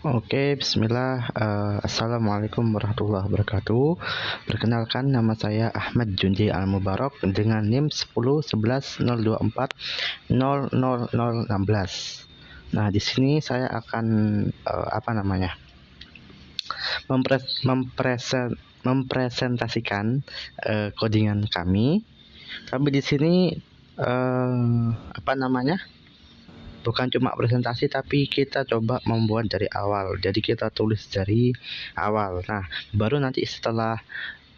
Oke, bismillah. Assalamualaikum warahmatullahi wabarakatuh. Perkenalkan, nama saya Ahmad Jundi Al-Mubarak dengan NIM 101102400016. Nah, di sini saya akan mempresentasikan codingan kami. Tapi di sini bukan cuma presentasi, tapi kita coba membuat dari awal. Jadi kita tulis dari awal. Nah, baru nanti setelah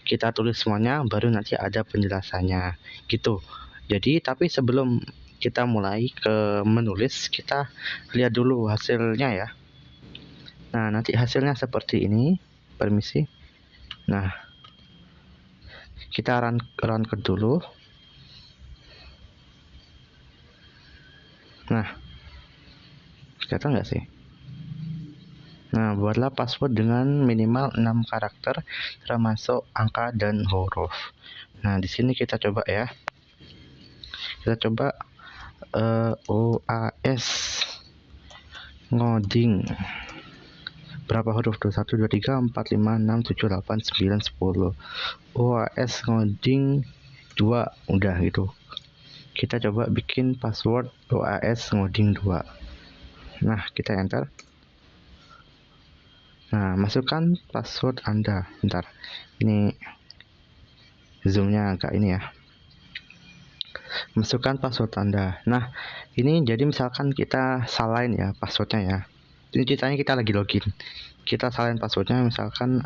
kita tulis semuanya, baru nanti ada penjelasannya gitu. Jadi tapi sebelum kita mulai ke menulis, kita lihat dulu hasilnya ya. Nah, nanti hasilnya seperti ini. Permisi. Nah, kita run code dulu. Nah, kelihatan nggak sih? Nah, buatlah password dengan minimal 6 karakter termasuk angka dan huruf. Nah, di sini kita coba ya. Kita coba OAS ngoding. Berapa huruf tuh? 1 2 3 4 5 6 7 8 9 10. OAS ngoding 2 udah gitu. Kita coba bikin password OAS ngoding 2. Nah, kita enter. Nah, masukkan password Anda. Bentar. Ini zoomnya agak ini ya. Masukkan password Anda. Nah, ini jadi misalkan kita salahin ya passwordnya ya. Ini ceritanya kita lagi login. Kita salahin passwordnya, misalkan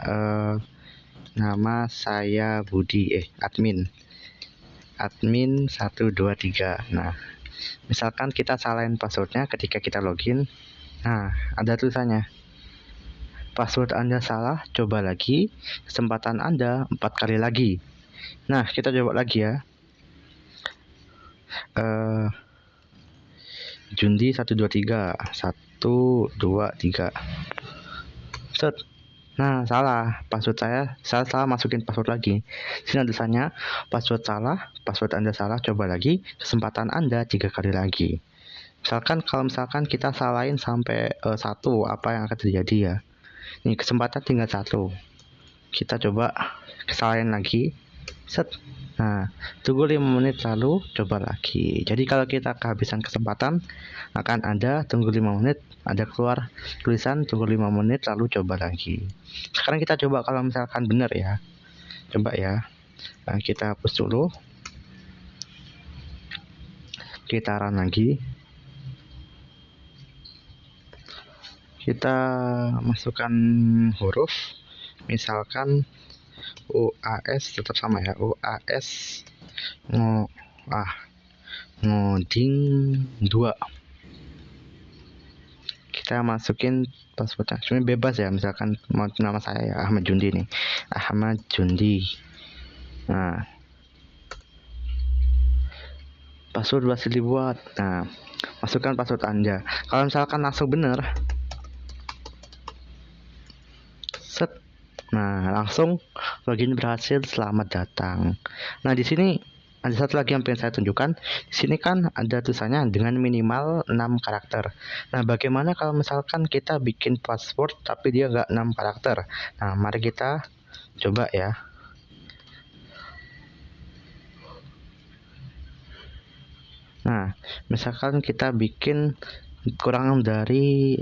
nama saya Budi, admin 123. Nah, misalkan kita salahin passwordnya ketika kita login. Nah, ada tulisannya, password Anda salah, coba lagi, kesempatan Anda 4 kali lagi. Nah, kita coba lagi ya. Jundi 123 123. Set. Nah, salah password saya salah masukin password lagi. Sini tulisannya password salah, password Anda salah, coba lagi, kesempatan Anda 3 kali lagi. Kalau misalkan kita salahin sampai 1, apa yang akan terjadi ya? Ini kesempatan tinggal 1. Kita coba kesalahin lagi. Set. Nah, tunggu 5 menit lalu coba lagi. Jadi kalau kita kehabisan kesempatan, akan ada tunggu 5 menit, ada keluar tulisan tunggu 5 menit lalu coba lagi. Sekarang kita coba kalau misalkan benar ya. Coba ya. Nah, kita hapus dulu. Kita run lagi. Kita masukkan huruf. Misalkan OAS tetap sama ya. OAS ngoding 2. Kita masukin passwordnya. Sebenarnya bebas ya, misalkan mau nama saya ya Ahmad Jundi nih. Ahmad Jundi. Nah, password berhasil dibuat. Nah, masukkan password Anda. Kalau misalkan langsung benar, set. Nah, langsung login berhasil, selamat datang. Nah, di sini ada satu lagi yang pengen saya tunjukkan. Di sini kan ada tulisannya dengan minimal 6 karakter. Nah, bagaimana kalau misalkan kita bikin password tapi dia nggak 6 karakter? Nah, mari kita coba ya. Nah, misalkan kita bikin kurang dari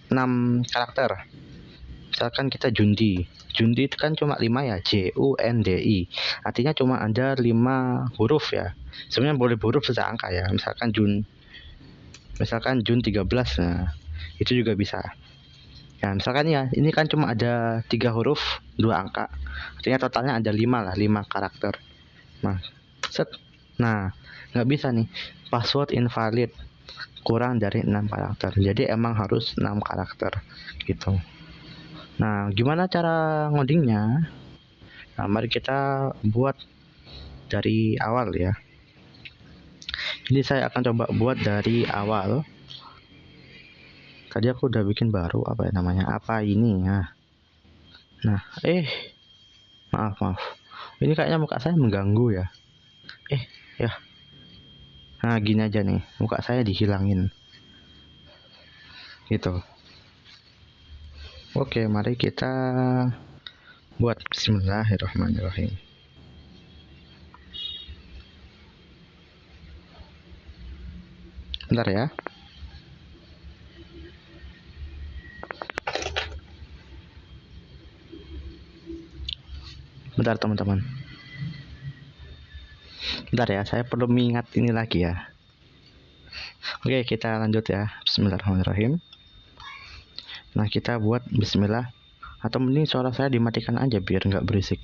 6 karakter. Misalkan kita Jundi. Jundi itu kan cuma 5 ya, JUNDI. Artinya cuma ada 5 huruf ya. Sebenarnya boleh huruf serta angka ya. Misalkan Jun 13. Nah, itu juga bisa. Ya, misalkan ya, ini kan cuma ada 3 huruf, 2 angka. Artinya totalnya ada 5 lah, 5 karakter. Nah, set. Nah, nggak bisa nih. Password invalid. Kurang dari 6 karakter. Jadi emang harus 6 karakter gitu. Nah, gimana cara ngodingnya? Nah, mari kita buat dari awal ya. Jadi saya akan coba buat dari awal. Tadi aku udah bikin baru, apa ya namanya? Apa ini ya? Nah, maaf. Ini kayaknya muka saya mengganggu ya. Ya. Nah, gini aja nih. Muka saya dihilangin. Gitu. Oke, mari kita buat. Bismillahirrahmanirrahim. Bentar ya. Bentar teman-teman. Bentar ya, saya perlu mengingat ini lagi ya. Oke, kita lanjut ya. Bismillahirrahmanirrahim. Nah, kita buat bismillah. Atau mending suara saya dimatikan aja biar nggak berisik.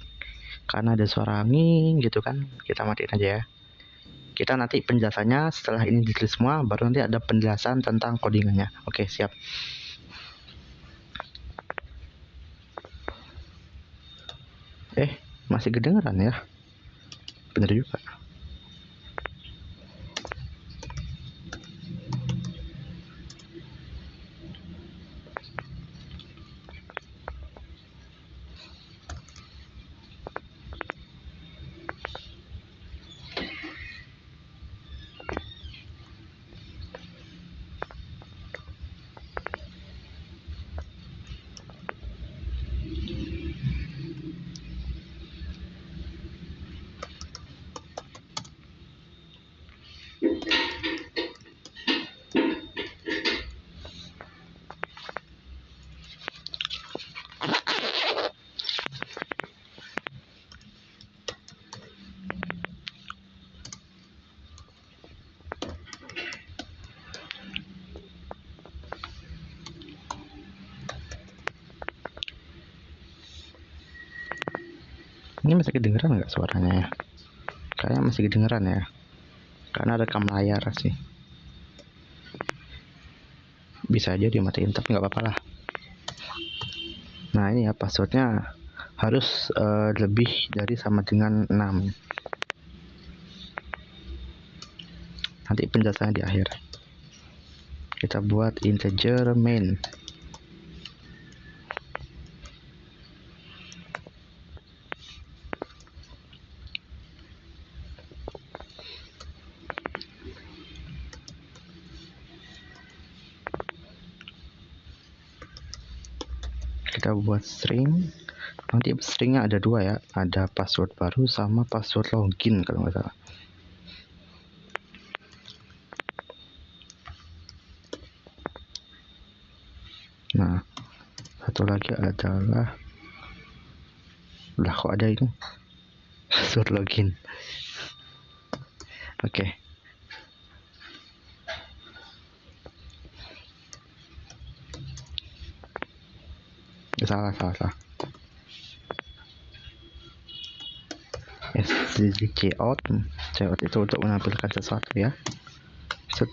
Karena ada suara angin gitu kan. Kita matiin aja ya. Kita nanti penjelasannya setelah ini ditulis semua, baru nanti ada penjelasan tentang codingannya. Oke, siap. Masih kedengeran ya? Bener juga. Ini masih kedengeran nggak suaranya ya? Kayaknya masih kedengeran ya. Karena rekam layar sih. Bisa aja dimatiin, tapi nggak apa-apa lah. Nah ini ya, passwordnya harus lebih dari sama dengan 6. Nanti penjelasannya di akhir. Kita buat integer main. Kita buat string. Nanti stringnya ada 2 ya, ada password baru sama password login kalau nggak salah. Nah, satu lagi adalah, lah kok ada ini password login. Oke. Salah. Cout itu untuk menampilkan sesuatu ya. Set.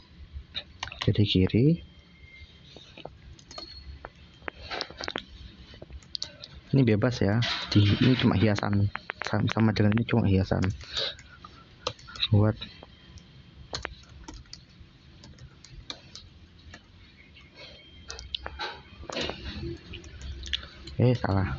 Jadi kiri. Ini bebas ya. Ini cuma hiasan. Sama dengan ini cuma hiasan. Buat. Salah.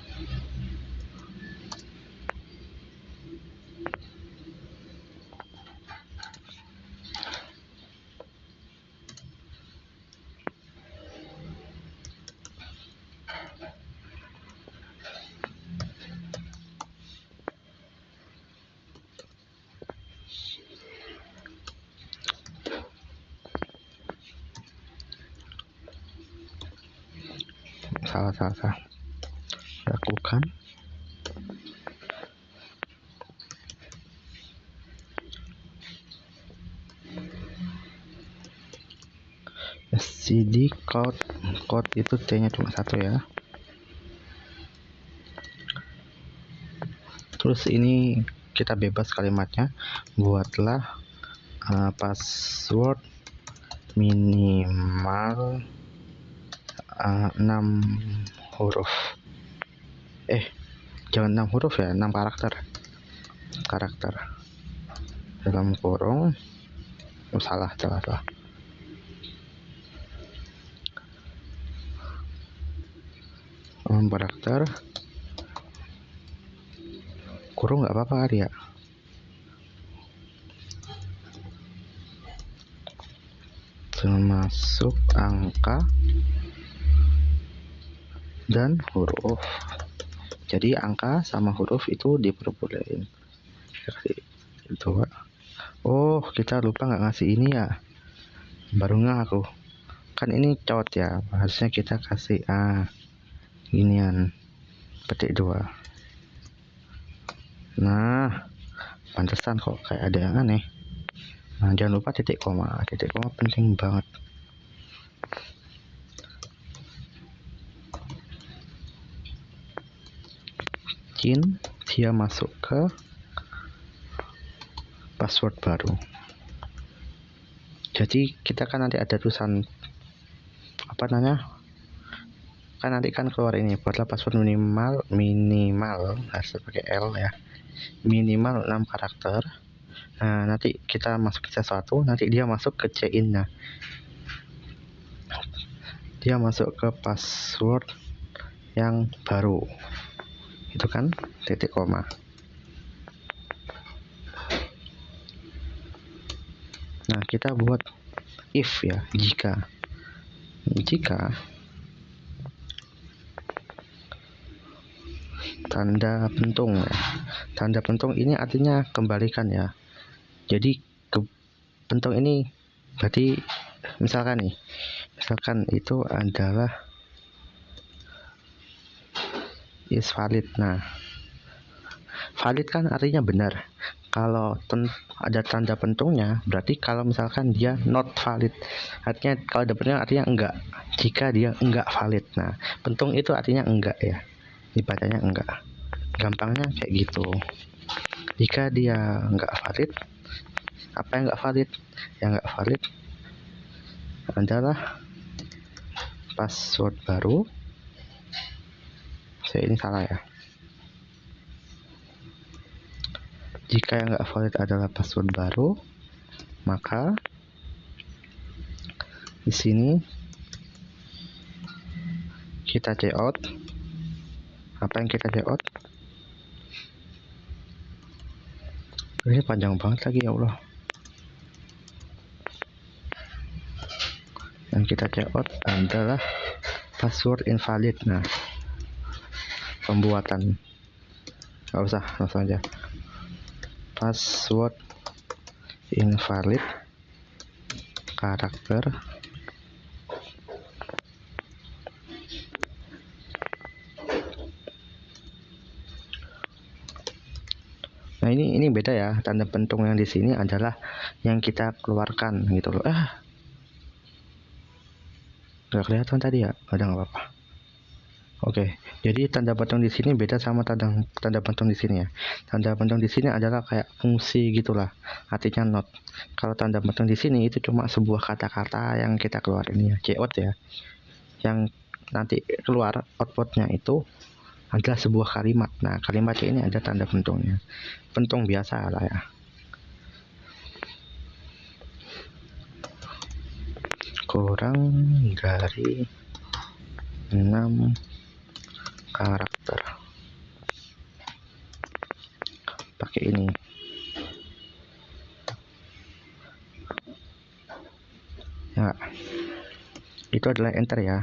Salah. Lakukan. std code itu t-nya cuma 1 ya. Terus ini kita bebas kalimatnya. Buatlah password minimal 6 huruf. Jangan 6 huruf ya, 6 karakter dalam kurung. Salah. Karakter kurung nggak apa-apa ya. Termasuk angka dan huruf. Jadi angka sama huruf itu diperbolehin. Itu. Oh, kita lupa nggak ngasih ini ya. Baru nggak aku. Kan ini cot ya. Harusnya kita kasih ginian. Petik 2. Nah, pantesan kok kayak ada yang aneh. Nah, jangan lupa titik koma. Titik koma penting banget. Dia masuk ke password baru. Jadi kita kan nanti ada tulisan apa namanya? Kan nanti kan keluar ini, buatlah password minimal harus pakai L ya. Minimal 6 karakter. Nah, nanti kita masuk ke sesuatu, nanti dia masuk ke CIN. Nah, dia masuk ke password yang baru. Itu kan titik koma. Nah, kita buat if ya, jika tanda pentung ya. Tanda pentung ini artinya kembalikan ya. Jadi pentung ini berarti misalkan itu adalah is valid. Nah, valid kan artinya benar. Kalau ada tanda pentungnya, berarti kalau misalkan dia not valid, artinya kalau ada pentung artinya enggak. Jika dia enggak valid, nah pentung itu artinya enggak ya. Dibacanya enggak. Gampangnya kayak gitu. Jika dia enggak valid, apa yang enggak valid? Yang enggak valid adalah password baru. Ini salah ya. Jika yang enggak valid adalah password baru, maka di sini kita cout. Apa yang kita cout? Ini panjang banget lagi ya Allah. Yang kita cout adalah password invalid. Nah, pembuatan nggak usah, langsung aja password invalid karakter nah ini beda ya. Tanda pentung yang di sini adalah yang kita keluarkan gitu loh. Nggak kelihatan tadi ya, udah nggak apa-apa. Oke, jadi tanda pentung di sini beda sama tanda pentung di sini ya. Tanda pentung di sini adalah kayak fungsi gitulah, artinya not. Kalau tanda pentung di sini itu cuma sebuah kata-kata yang kita keluarin ya, cout ya. Yang nanti keluar outputnya itu adalah sebuah kalimat. Nah, kalimat ini ada tanda pentungnya. Pentung biasa lah ya. Kurang dari 6 karakter. Pakai ini. Ya. Itu adalah enter ya.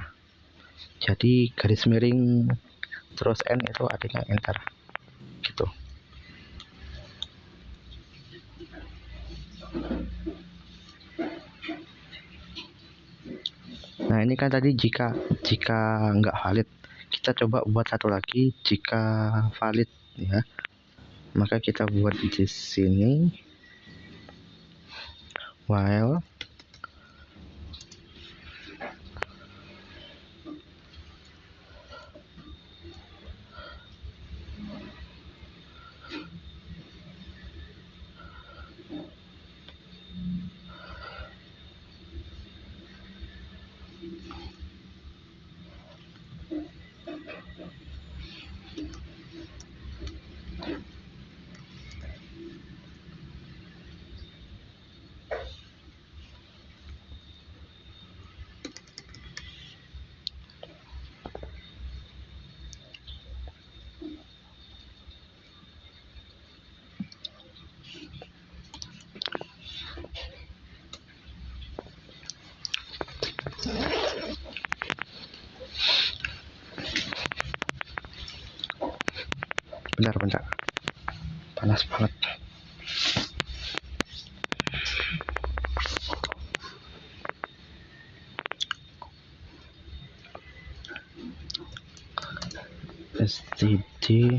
Jadi garis miring terus N itu artinya enter. Gitu. Nah, ini kan tadi jika nggak valid. Kita coba buat satu lagi jika valid ya. Maka kita buat di sini while bentar panas banget. STD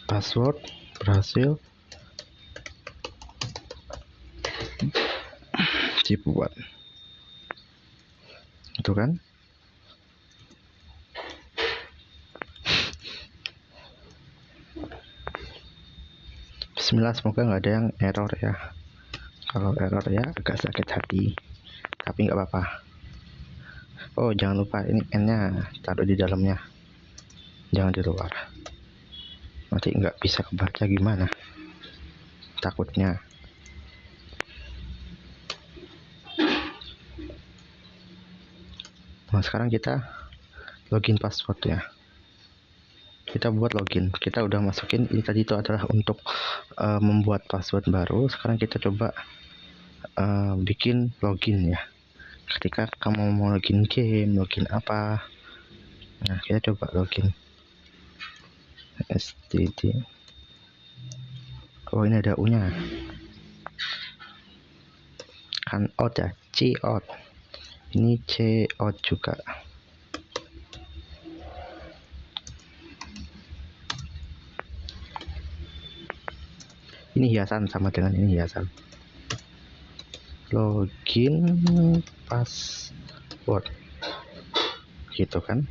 password berhasil dibuat, itu kan. Bismillah, semoga nggak ada yang error ya. Kalau error ya agak sakit hati, tapi nggak apa-apa. Oh, jangan lupa ini N-nya taruh di dalamnya, jangan di luar. Nanti nggak bisa kebaca gimana, takutnya. Nah, sekarang kita login password ya. Kita buat login. Kita udah masukin, ini tadi itu adalah untuk membuat password baru. Sekarang kita coba bikin login ya. Ketika kamu mau login game, login apa, nah kita coba login STD. Oh, ini ada U nya kan, out ya, C out. Ini C out juga. Ini hiasan, sama dengan ini hiasan. Login password gitu kan.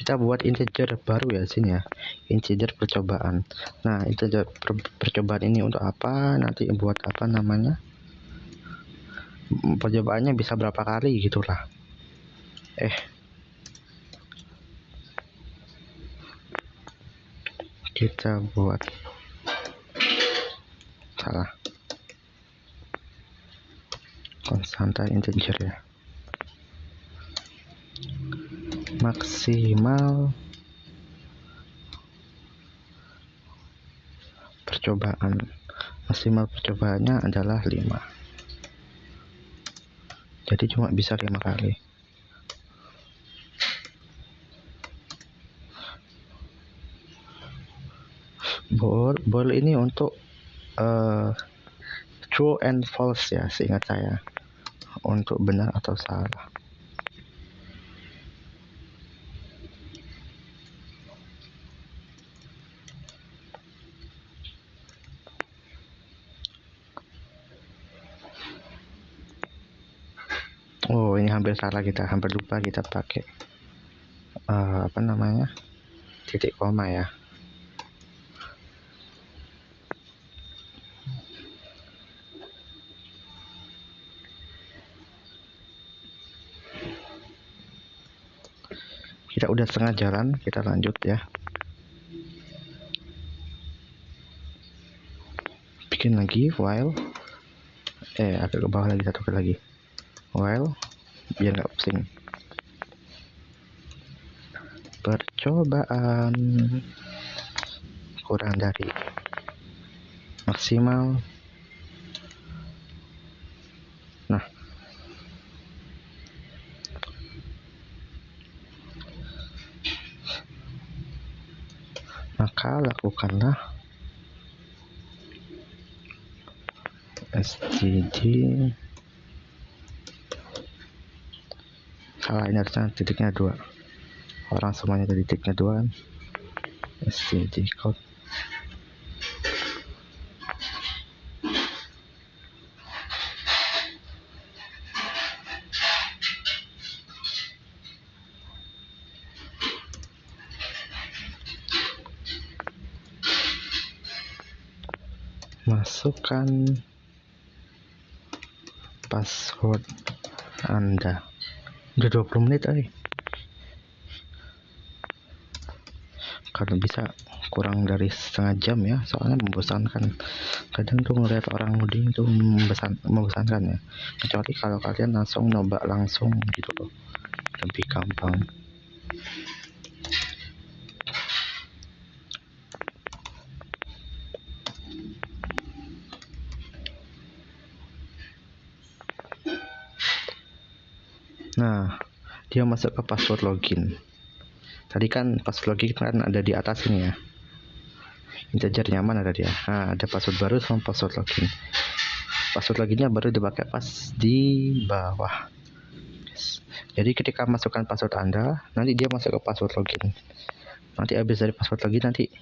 Kita buat integer baru ya sini ya, integer percobaan. Nah, integer percobaan ini untuk apa, nanti buat apa namanya, percobaannya bisa berapa kali gitulah. Kita buat salah, konstanta integer ya, maksimal percobaan. Maksimal percobaannya adalah 5, jadi cuma bisa 5 kali. Bol ini untuk true and false ya, seingat saya, untuk benar atau salah. Oh, ini hampir salah, kita hampir lupa kita pakai apa namanya, titik koma ya. Kita udah setengah jalan, kita lanjut ya. Bikin lagi while, agak ke bawah lagi, satu kali lagi, while, biar nggak pusing. Percobaan kurang dari maksimal. Nah, maka lakukanlah STD. Salah, ini harusnya titiknya 2. Orang semuanya dari titiknya 2 kan. STD code. Masukkan password Anda. Udah 20 menit kalau bisa kurang dari setengah jam ya, soalnya membosankan. Kadang tuh ngeliat orang ngoding tuh membosankan ya, kecuali kalau kalian langsung nyoba langsung gitu loh, lebih gampang. Nah, dia masuk ke password login. Tadi kan password login kan ada di atas ini ya, integer nyaman ada dia. Nah, ada password baru sama password login. Password loginnya baru dipakai pas di bawah. Jadi ketika masukkan password Anda, nanti dia masuk ke password login. Nanti habis dari password login, nanti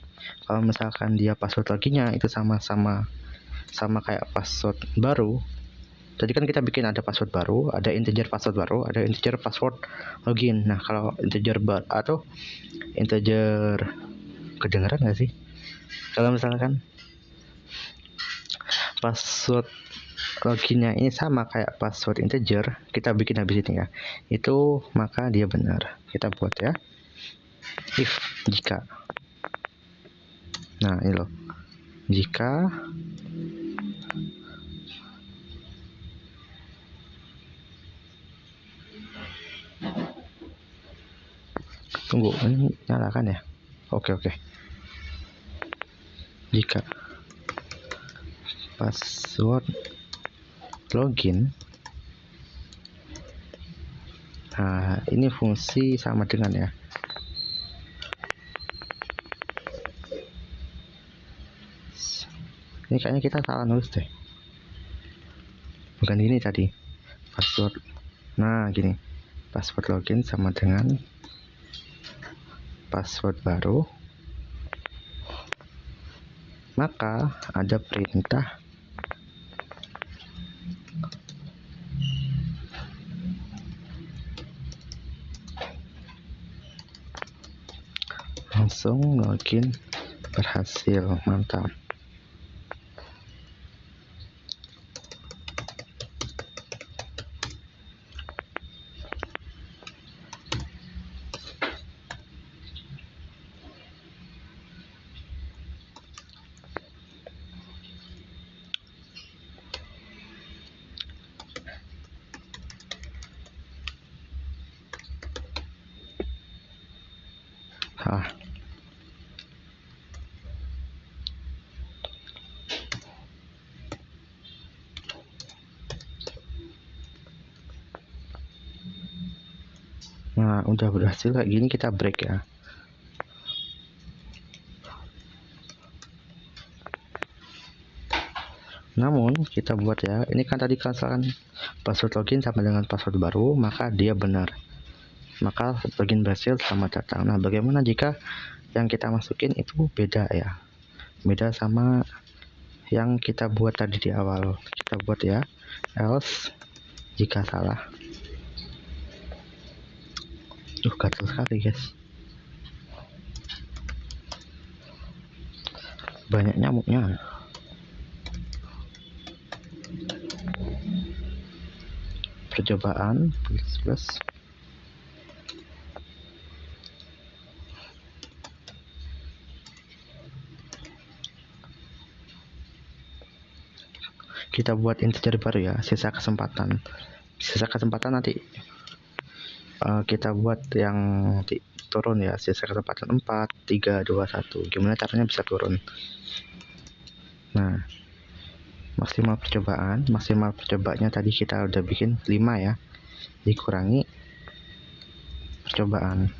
kalau misalkan dia password loginnya itu sama kayak password baru. Tadi kan kita bikin ada password baru, ada integer password baru, ada integer password login. Nah, kalau integer atau integer, kedengeran nggak sih? Kalau misalkan password loginnya ini sama kayak password integer, kita bikin habis ini ya, itu maka dia benar. Kita buat ya, if jika. Nah, ini loh, jika tunggu, ini nyalakan ya. Oke. Jika password login, nah ini fungsi sama dengan ya, ini kayaknya kita salah nulis deh, bukan gini tadi password. Nah gini, password login sama dengan password baru, maka ada perintah langsung login berhasil. Mantap. Nah, udah berhasil kayak gini, kita break ya. Namun kita buat ya, ini kan tadi kan password login sama dengan password baru, maka dia benar. Maka login berhasil, selamat datang. Nah, bagaimana jika yang kita masukin itu beda ya? Beda sama yang kita buat tadi di awal. Kita buat ya, else jika salah. Gatel sekali guys, banyak nyamuknya. Percobaan plus kita buat integer baru ya, sisa kesempatan nanti kita buat yang turun ya, sisa kesempatan 4 3 2 1. Gimana caranya bisa turun? Nah, maksimal percobaannya tadi kita udah bikin 5 ya, dikurangi percobaan.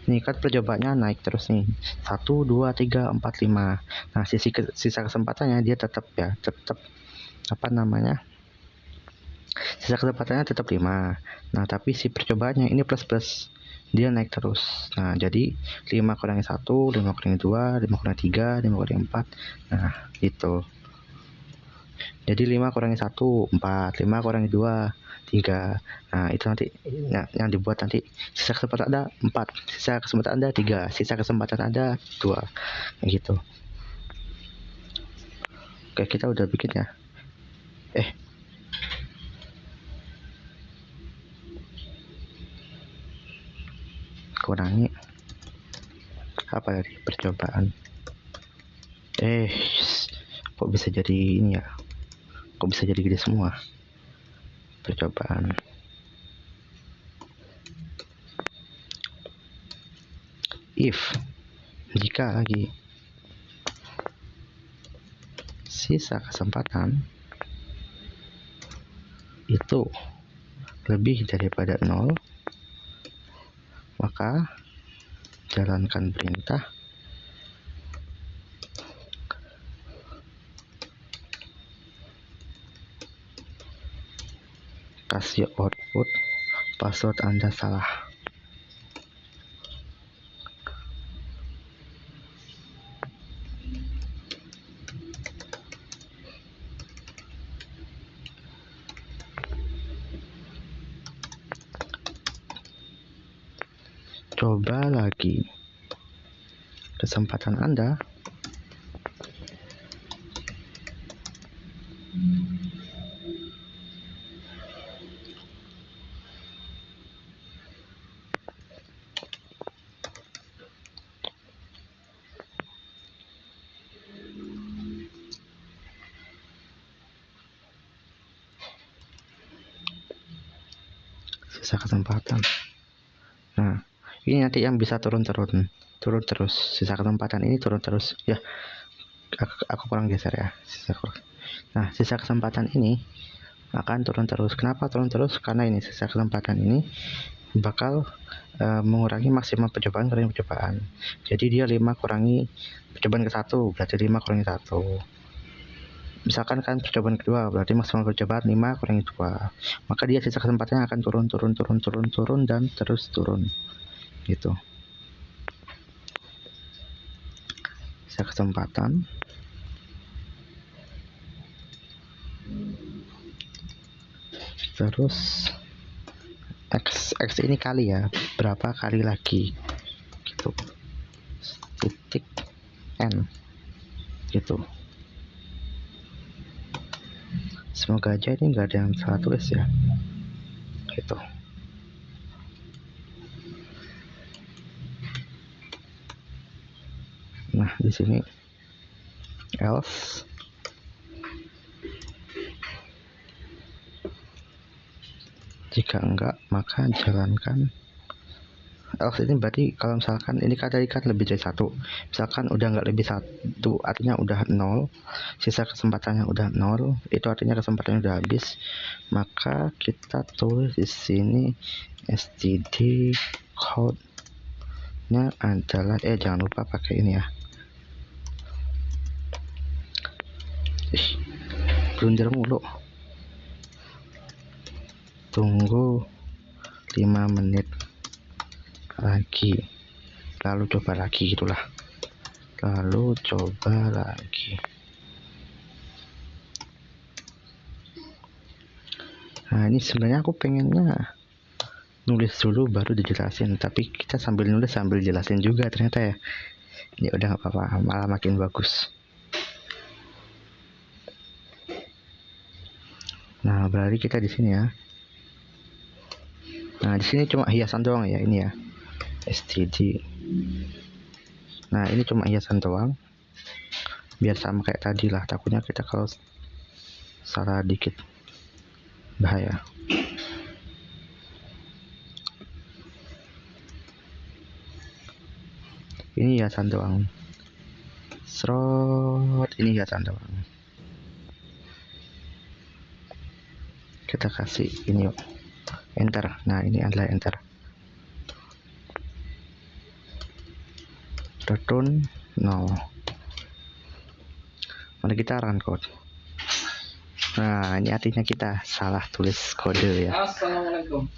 Nih kan percobaannya naik terus nih, 1 2 3 4 5. Nah, sisa kesempatannya dia tetap apa namanya, sisa kesempatannya tetap 5. Nah, tapi si percobaannya ini plus dia naik terus. Nah, jadi 5 kurangi 1, 5 kurangi 2, 5 kurangi 3, 5 kurangi 4. Nah, gitu. Jadi 5 kurangi 1 4, 5 kurangi 2 3. Nah, itu nanti yang dibuat nanti sisa kesempatan ada 4, sisa kesempatan ada 3, sisa kesempatan ada 2, gitu. Oke, kita udah bikin ya. kurangi apa tadi, percobaan. Kok bisa jadi ini ya, kok bisa jadi gede semua percobaan. If, jika lagi, sisa kesempatan itu lebih daripada 0, maka jalankan perintah kasih output password Anda salah. Coba lagi, kesempatan Anda. Sisa kesempatan. Nah, ini nanti yang bisa turun terus. Sisa kesempatan ini turun terus ya. Aku kurang geser ya. Nah, sisa kesempatan ini akan turun terus. Kenapa turun terus? Karena ini sisa kesempatan ini bakal mengurangi maksimum percobaan kurangi percobaan. Jadi dia 5 kurangi percobaan ke 1, berarti 5 kurangi 1. Misalkan kan percobaan kedua, berarti maksimal percobaan 5 kurangi 2. Maka dia sisa kesempatannya akan turun dan terus turun. Gitu. Sisa kesempatan. Terus X ini kali ya, berapa kali lagi gitu, titik N gitu. Semoga aja ini nggak ada yang salah tulis ya gitu. Nah, di sini else jika enggak maka jalankan. Else ini berarti kalau misalkan ini kan tadi kan lebih dari 1, misalkan udah nggak lebih 1, artinya udah 0, sisa kesempatannya udah 0, itu artinya kesempatannya udah habis. Maka kita tulis di sini std code nya adalah jangan lupa pakai ini ya. Blunder mulu. Tunggu 5 menit lagi, lalu coba lagi gitulah, lalu coba lagi. Nah, ini sebenarnya aku pengennya nulis dulu baru dijelasin, tapi kita sambil nulis sambil jelasin juga ternyata ya. Ya udah nggak apa-apa, malah makin bagus. Nah, berarti kita di sini ya. Nah, di sini cuma hiasan doang ya ini ya. std. Nah, ini cuma hiasan doang. Biar sama kayak tadi lah, takutnya kita kalau salah dikit bahaya. Ini hiasan doang. Serot, ini hiasan doang. Kita kasih ini yuk. Enter. Nah, ini adalah enter. Return 0. Mari kita run code. Nah, ini artinya kita salah tulis kode ya. Assalamualaikum.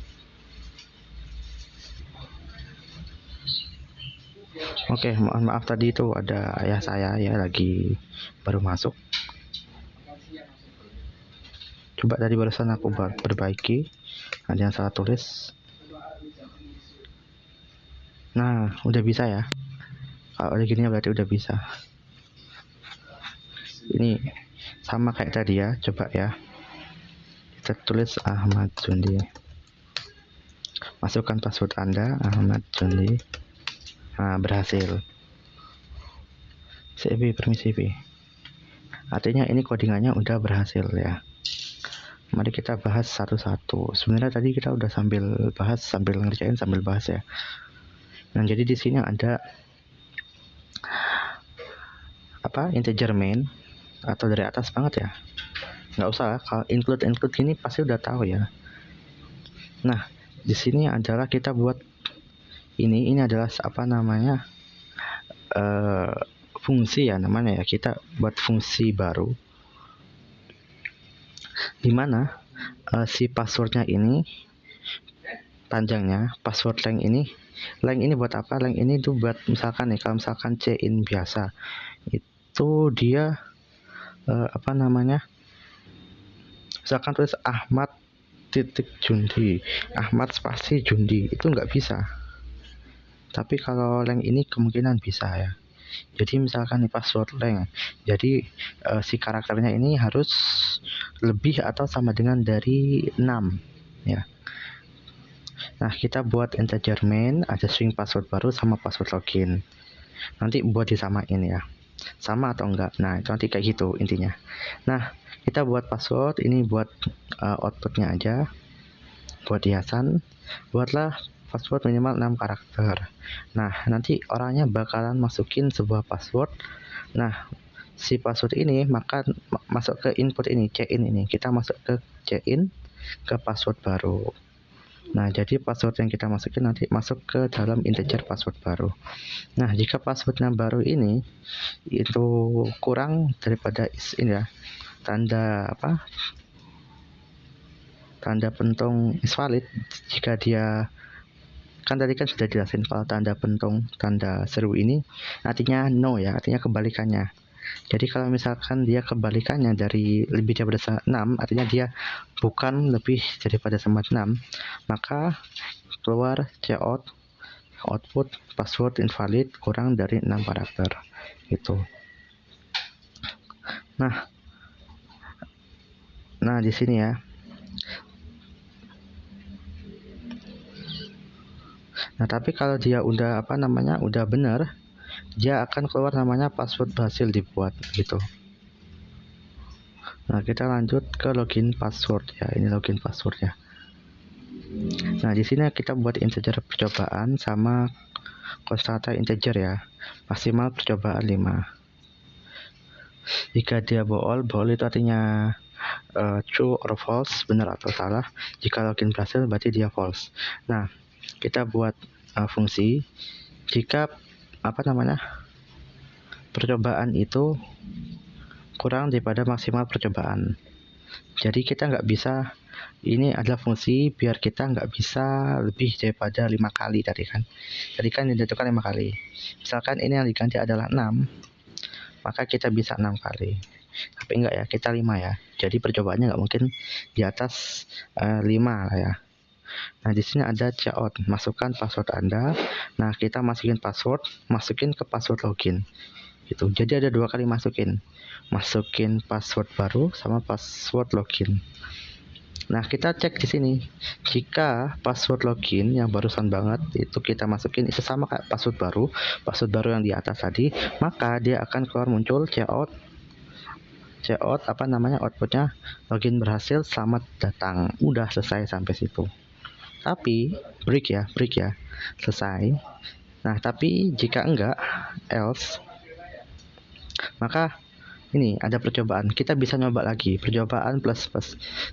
Oke, mohon maaf tadi itu ada ayah saya ya lagi baru masuk. Coba tadi barusan aku perbaiki, ada yang salah tulis. Nah, udah bisa ya. Kalau udah gini berarti udah bisa. Ini sama kayak tadi ya, coba ya. Kita tulis Ahmad Jundi. Masukkan password Anda, Ahmad Jundi. Nah, berhasil. CB, permisi B. Artinya ini codingannya udah berhasil ya. Mari kita bahas satu-satu. Sebenarnya tadi kita udah sambil bahas, sambil ngerjain, sambil bahas ya. Nah, jadi di sini ada integer main atau dari atas banget ya. Nggak usah, kalau include gini pasti udah tahu ya. Nah, di sini adalah kita buat ini adalah fungsi ya namanya ya. Kita buat fungsi baru dimana si passwordnya ini panjangnya, password length ini buat apa? Length ini tuh buat misalkan nih, kalau misalkan in biasa itu dia misalkan tulis Ahmad Jundi, Ahmad spasi Jundi, itu nggak bisa. Tapi kalau length ini kemungkinan bisa ya. Jadi misalkan nih password length, jadi si karakternya ini harus lebih atau sama dengan dari 6 ya. Nah, kita buat integer main, ada string password baru sama password login. Nanti buat disamain ya, sama atau enggak. Nah, itu nanti kayak gitu intinya. Nah, kita buat password ini buat outputnya aja, buat hiasan, buatlah password minimal 6 karakter. Nah, nanti orangnya bakalan masukin sebuah password. Nah, si password ini maka masuk ke input ini, in ini. Kita masuk ke in ke password baru. Nah, jadi password yang kita masukin nanti masuk ke dalam integer password baru. Nah, jika passwordnya baru ini itu kurang daripada ini ya, tanda pentung is valid. Jika dia kan tadi kan sudah jelasin kalau tanda pentung, tanda seru ini artinya no ya, artinya kebalikannya. Jadi kalau misalkan dia kebalikannya dari lebih daripada 6, artinya dia bukan lebih daripada sama 6, maka keluar cout output password invalid kurang dari 6 karakter gitu. Nah di sini ya. Nah, tapi kalau dia udah udah benar, dia akan keluar namanya password berhasil dibuat gitu. Nah, kita lanjut ke login password ya. Ini login passwordnya. Nah, di sini kita buat integer percobaan sama konstanta integer ya. Maksimal percobaan 5. Jika dia bool itu artinya true or false, benar atau salah. Jika login berhasil berarti dia false. Nah, kita buat fungsi jika percobaan itu kurang daripada maksimal percobaan. Jadi kita nggak bisa, ini adalah fungsi biar kita nggak bisa lebih daripada 5 kali tadi kan. Jadi kan ditentukan 5 kali. Misalkan ini yang diganti adalah 6, maka kita bisa 6 kali. Tapi enggak ya, kita 5 ya. Jadi percobaannya nggak mungkin di atas 5 lah ya. Nah, di sini ada cout, masukkan password Anda. Nah, kita masukin password, masukin ke password login. Gitu. Jadi ada 2 kali masukin password baru sama password login. Nah, kita cek di sini. Jika password login yang barusan banget itu kita masukin itu sama kayak password baru yang di atas tadi, maka dia akan keluar muncul cout outputnya login berhasil, selamat datang. Udah selesai sampai situ. Tapi break ya, selesai. Nah, tapi jika enggak, else, maka ini ada percobaan. Kita bisa nyoba lagi, percobaan plus.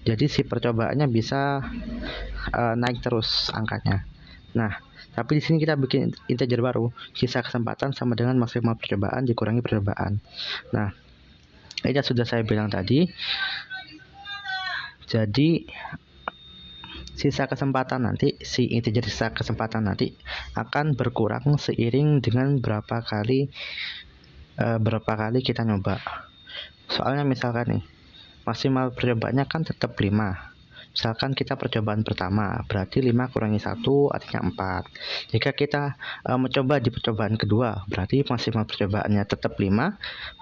Jadi si percobaannya bisa naik terus angkanya. Nah, tapi di sini kita bikin integer baru, sisa kesempatan sama dengan maksimal percobaan dikurangi percobaan. Nah, ini sudah saya bilang tadi. Jadi sisa kesempatan nanti, si integer sisa kesempatan nanti akan berkurang seiring dengan berapa kali kita nyoba. Soalnya misalkan nih, maksimal percobaannya kan tetap 5. Misalkan kita percobaan pertama, berarti 5 kurangi 1 artinya 4. Jika kita mencoba di percobaan kedua, berarti maksimal percobaannya tetap 5.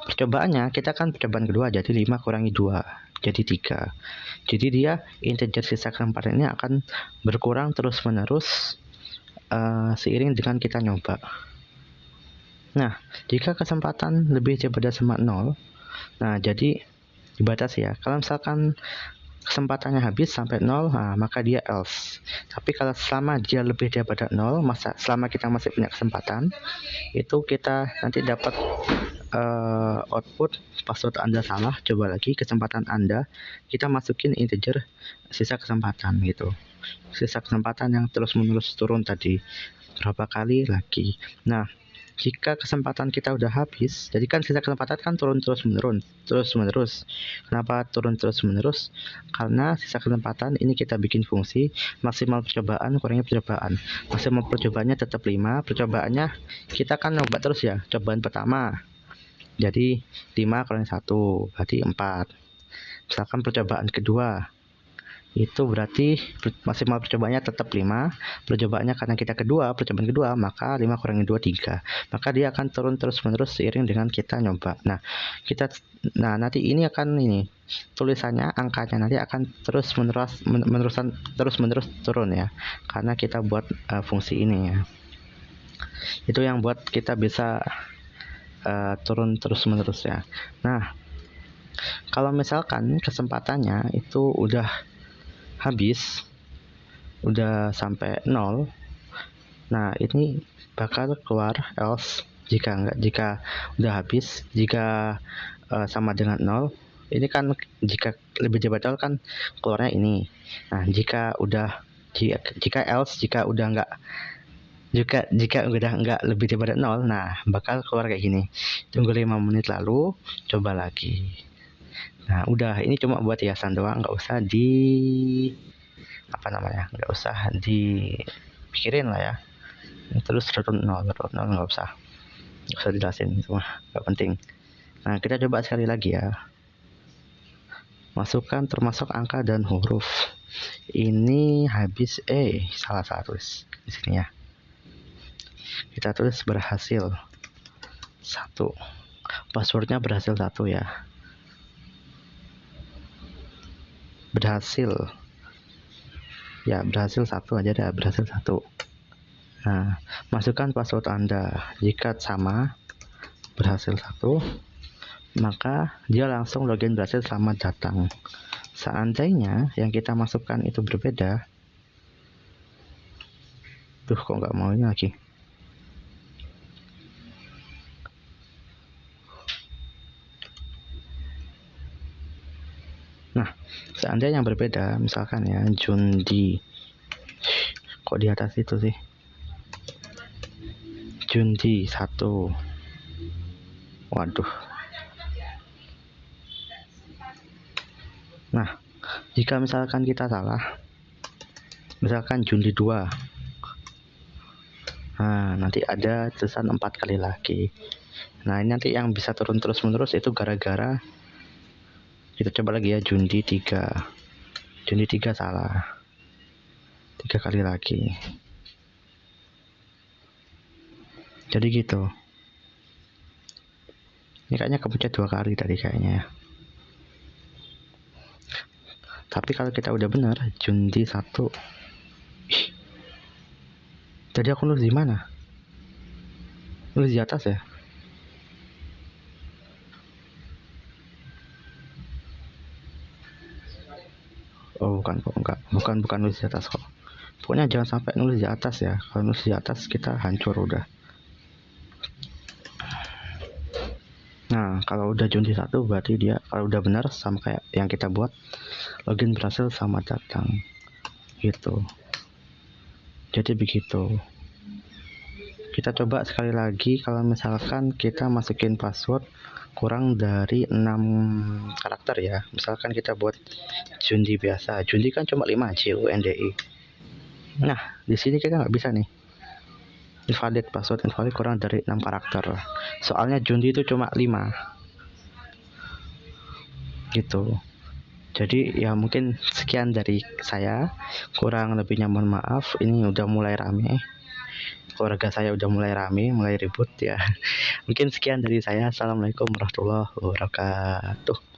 Percobaannya kita kan percobaan kedua, jadi 5 kurangi 2, jadi 3. Jadi dia integer sisa kesempatan ini akan berkurang terus-menerus seiring dengan kita nyoba. Nah, jika kesempatan lebih daripada sama 0, nah jadi dibatasi ya. Kalau misalkan kesempatannya habis sampai 0, maka dia else. Tapi kalau selama dia lebih daripada 0, selama kita masih punya kesempatan, itu kita nanti dapat output password Anda salah. Coba lagi kesempatan Anda, kita masukin integer sisa kesempatan gitu. Sisa kesempatan yang terus-menerus turun tadi, berapa kali lagi. Nah, jika kesempatan kita udah habis, jadi kan sisa kesempatan kan turun terus-menerus. Kenapa turun terus-menerus? Karena sisa kesempatan ini kita bikin fungsi maksimal percobaan kurangi percobaan. Maksimal percobaannya tetap 5, percobaannya kita kan nyoba terus ya. Cobaan pertama, jadi 5 kurangi 1, berarti 4. Misalkan percobaan kedua, itu berarti maksimal percobaannya tetap 5. Percobaannya karena kita percobaan kedua, maka 5 kurangi 2, 3. Maka dia akan turun terus-menerus seiring dengan kita nyoba. Nah, nanti ini akan tulisannya, angkanya nanti akan terus-menerus turun ya. Karena kita buat fungsi ini ya. Itu yang buat kita bisa turun terus-menerus ya. Nah, kalau misalkan kesempatannya itu udah habis, udah sampai 0, nah ini bakal keluar else. Jika udah habis, jika sama dengan 0, ini kan jika lebih daripada 0 kan keluarnya ini. Nah, jika else, jika udah enggak lebih daripada 0, nah bakal keluar kayak gini. Tunggu 5 menit lalu, coba lagi. Nah, udah, ini cuma buat hiasan doang, nggak usah nggak usah dipikirin lah ya. Terus turun 0 nggak usah dijelasin, semua nggak penting. Nah, kita coba sekali lagi ya. Masukkan termasuk angka dan huruf. Ini habis salah tulis di sini ya. Kita tulis berhasil 1. Passwordnya berhasil 1 ya. Berhasil 1 aja dah, berhasil 1. Nah, masukkan password Anda. Jika sama berhasil 1, maka dia langsung login berhasil, selamat datang. Seandainya yang kita masukkan itu berbeda, kok nggak mau ini lagi. Nah, seandainya yang berbeda, misalkan ya Jundi, kok di atas itu sih, Jundi 1. Waduh. Nah, jika misalkan kita salah, misalkan Jundi 2, nah nanti ada tulisan 4 kali lagi. Nah, ini nanti yang bisa turun terus-menerus itu gara-gara kita coba lagi ya, Jundi 3. Jundi 3 salah 3 kali lagi. Jadi gitu. Ini kayaknya kepencet 2 kali tadi kayaknya ya. Tapi kalau kita udah benar, Jundi 1. Tadi aku nulis di mana? Nulis di atas ya? Oh, bukan nulis di atas kok. Pokoknya jangan sampai nulis di atas ya. Kalau nulis di atas kita hancur udah. Nah, kalau udah Jundi 1 berarti dia kalau udah benar sama kayak yang kita buat, login berhasil, selamat datang. Gitu. Jadi begitu. Kita coba sekali lagi. Kalau misalkan kita masukin password kurang dari 6 karakter ya. Misalkan kita buat Jundi biasa. Jundi kan cuma 5, JUNDI. Nah, di sini kita nggak bisa nih. Invalid, password invalid kurang dari 6 karakter. Soalnya Jundi itu cuma 5. Gitu. Jadi ya mungkin sekian dari saya, kurang lebihnya mohon maaf. Ini udah mulai rame, keluarga saya udah mulai rame, mulai ribut ya. Mungkin sekian dari saya. Assalamualaikum warahmatullahi wabarakatuh.